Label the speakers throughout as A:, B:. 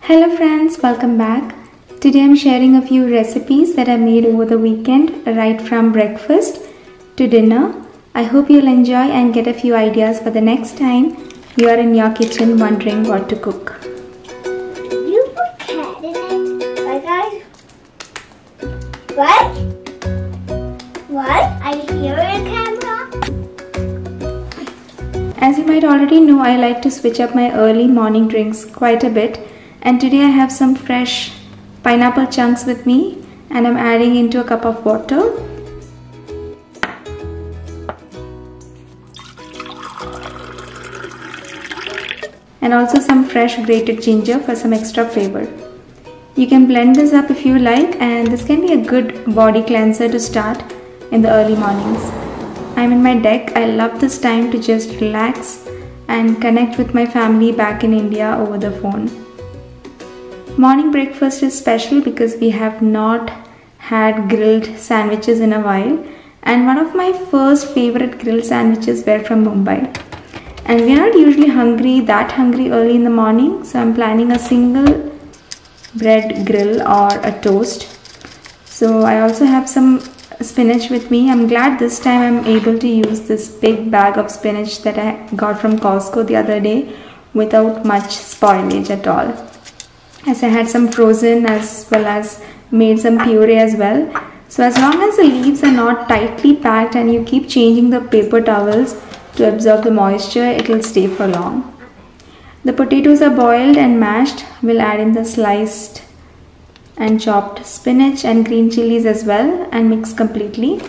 A: Hello friends, welcome back. Today I'm sharing a few recipes that I made over the weekend, right from breakfast to dinner. I hope you'll enjoy and get a few ideas for the next time you are in your kitchen wondering what to cook.
B: You put cat in it, right guys? What? What? I hear a camera.
A: As you might already know, I like to switch up my early morning drinks quite a bit. And today I have some fresh pineapple chunks with me and I'm adding into a cup of water. And also some fresh grated ginger for some extra flavor. You can blend this up if you like, and this can be a good body cleanser to start in the early mornings. I'm in my deck. I love this time to just relax and connect with my family back in India over the phone. Morning breakfast is special because we have not had grilled sandwiches in a while, and one of my first favorite grilled sandwiches were from Mumbai. And we are not usually that hungry early in the morning, so I'm planning a single bread grill or a toast. So I also have some spinach with me. I'm glad this time I'm able to use this big bag of spinach that I got from Costco the other day without much spoilage at all, as I had some frozen as well as made some puree as well. So as long as the leaves are not tightly packed and you keep changing the paper towels to absorb the moisture, it will stay for long. The potatoes are boiled and mashed. We'll add in the sliced and chopped spinach and green chilies as well and mix completely.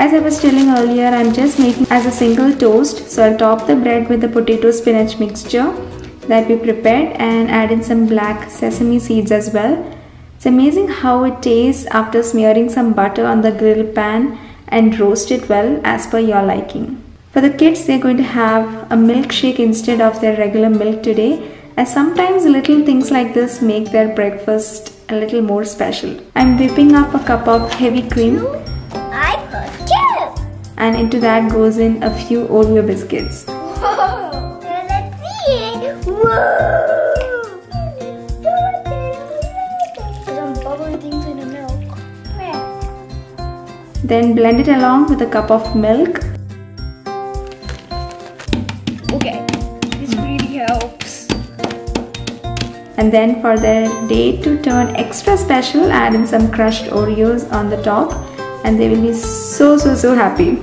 A: As I was telling earlier, I'm just making as a single toast. So I'll top the bread with the potato spinach mixture that we prepared and add in some black sesame seeds as well. It's amazing how it tastes after smearing some butter on the grill pan and roast it well as per your liking. For the kids, they're going to have a milkshake instead of their regular milk today, as sometimes little things like this make their breakfast a little more special. I'm whipping up a cup of heavy cream. And into that goes in a few Oreo biscuits.
B: Whoa! Let's see! Whoa! There's some bubbly things in the milk. Where?
A: Then blend it along with a cup of milk.
B: Okay, this really helps.
A: And then for their day to turn extra special, add in some crushed Oreos on the top. And they will be so happy.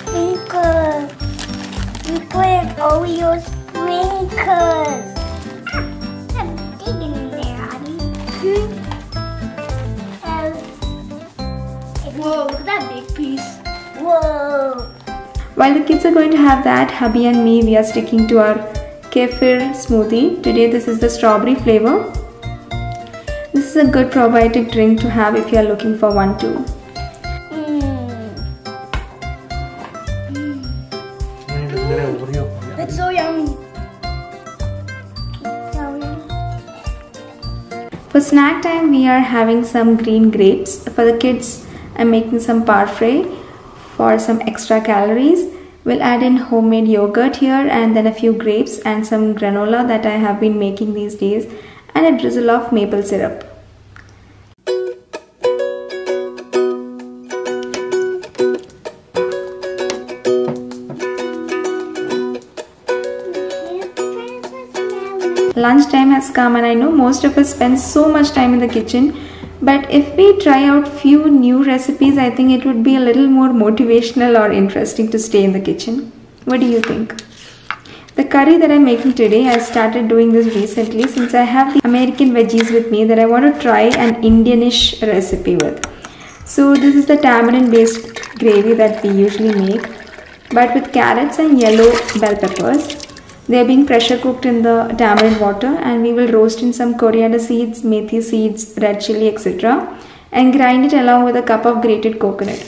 B: Sprinkles. We put Oreo sprinkles. I'm digging in there, honey. Whoa, look at that big piece. Whoa.
A: While the kids are going to have that, hubby and me, we are sticking to our kefir smoothie. Today this is the strawberry flavor. This is a good probiotic drink to have if you are looking for one too.
B: It's so yummy.
A: For snack time, we are having some green grapes. For the kids, I'm making some parfait for some extra calories. We'll add in homemade yogurt here and then a few grapes and some granola that I have been making these days, and a drizzle of maple syrup. Lunchtime has come, and I know most of us spend so much time in the kitchen, but if we try out few new recipes, I think it would be a little more motivational or interesting to stay in the kitchen. What do you think? The curry that I'm making today, I started doing this recently since I have the American veggies with me that I want to try an Indianish recipe with. So this is the tamarind based gravy that we usually make, but with carrots and yellow bell peppers. They are being pressure cooked in the tamarind water, and we will roast in some coriander seeds, methi seeds, red chili, etc. and grind it along with a cup of grated coconut.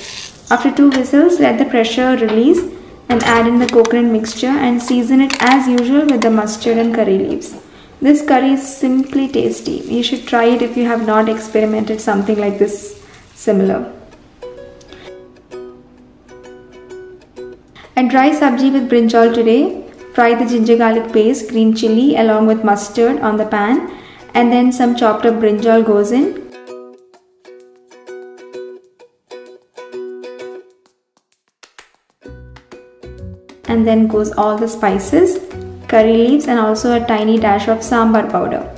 A: After 2 whistles, let the pressure release and add in the coconut mixture and season it as usual with the mustard and curry leaves. This curry is simply tasty. You should try it if you have not experimented something like this similar. A dry sabji with brinjal today. Fry the ginger garlic paste, green chilli along with mustard on the pan, and then some chopped up brinjal goes in. And then goes all the spices, curry leaves, and also a tiny dash of sambar powder.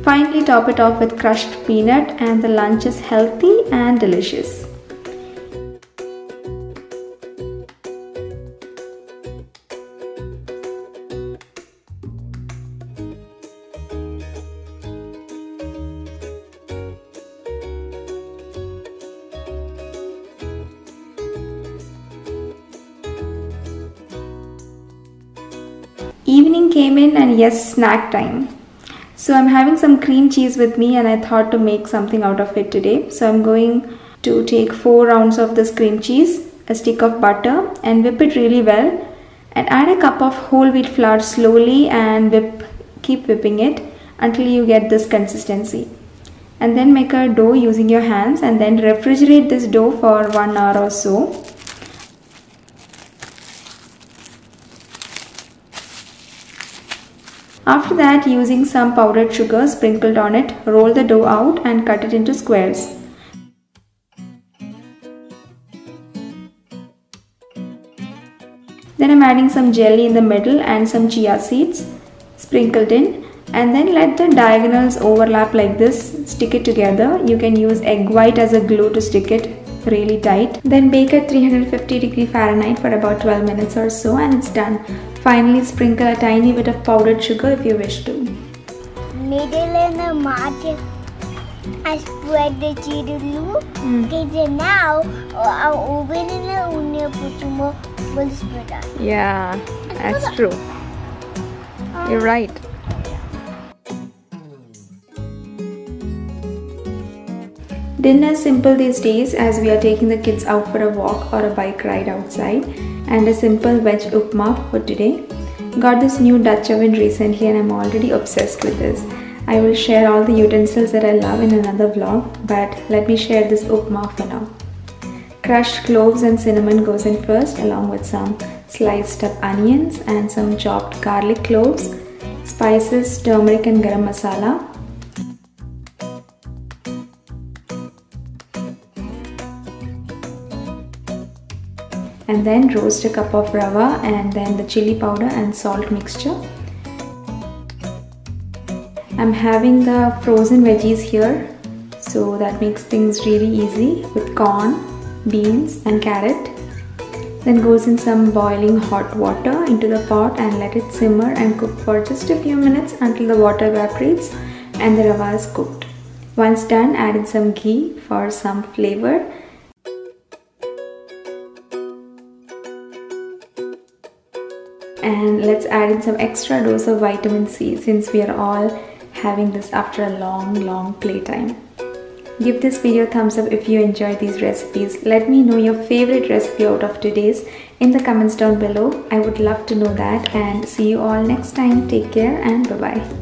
A: Finally top it off with crushed peanut, and the lunch is healthy and delicious. Evening came in and yes, snack time. So I'm having some cream cheese with me and I thought to make something out of it today. So I'm going to take 4 rounds of this cream cheese, a stick of butter, and whip it really well, and add a cup of whole wheat flour slowly and keep whipping it until you get this consistency. And then make a dough using your hands and then refrigerate this dough for 1 hour or so. After that, using some powdered sugar sprinkled on it, roll the dough out and cut it into squares. Then I'm adding some jelly in the middle and some chia seeds sprinkled in, and then let the diagonals overlap like this. Stick it together. You can use egg white as a glue to stick it really tight. Then bake at 350°F for about 12 minutes or so, and it's done. Finally, sprinkle a tiny bit of powdered sugar if you wish to.
B: Middle in the margin, I spread the cheese glue. Okay, now I'll open in the onion puchumo will spread out.
A: Yeah, that's true. You're right. Dinner is simple these days as we are taking the kids out for a walk or a bike ride outside, and a simple veg upma for today. Got this new Dutch oven recently and I'm already obsessed with this. I will share all the utensils that I love in another vlog, but let me share this upma for now. Crushed cloves and cinnamon goes in first, along with some sliced up onions and some chopped garlic cloves, spices, turmeric and garam masala. And then roast a cup of rava and then the chili powder and salt mixture. I'm having the frozen veggies here, so that makes things really easy with corn, beans and carrot. Then goes in some boiling hot water into the pot and let it simmer and cook for just a few minutes until the water evaporates and the rava is cooked. Once done, add in some ghee for some flavor. And let's add in some extra dose of vitamin C since we are all having this after a long playtime. Give this video a thumbs up if you enjoyed these recipes. Let me know your favorite recipe out of today's in the comments down below. I would love to know that, and see you all next time. Take care and bye-bye.